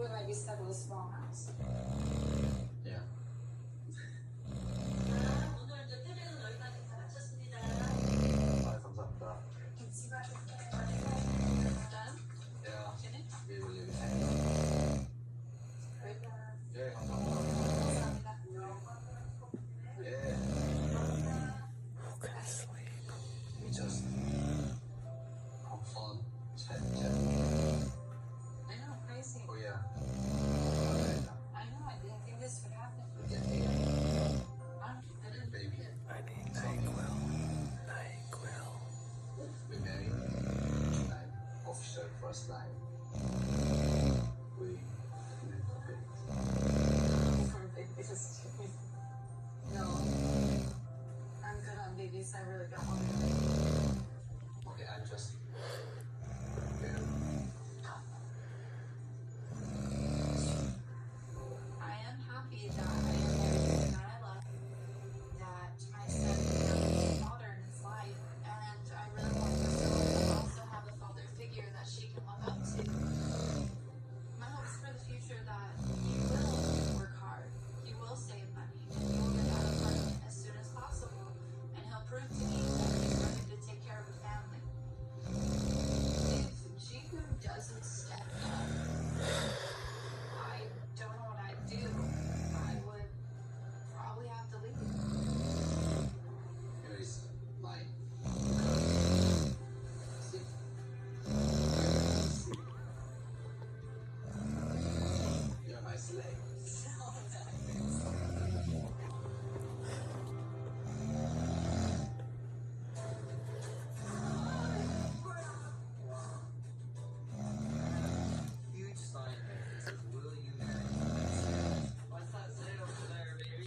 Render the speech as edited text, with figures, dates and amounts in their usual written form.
when I visited a small house. Yeah. 오늘도 태백은 여기까지 다 마쳤습니다. 아, 감사합니다. Yeah. We will leave it. 예, 감사합니다. 예. We just have fun, chat. I know, crazy. Oh yeah. I know, I didn't think this would happen. Baby. NyQuil. We married tonight. Official first night.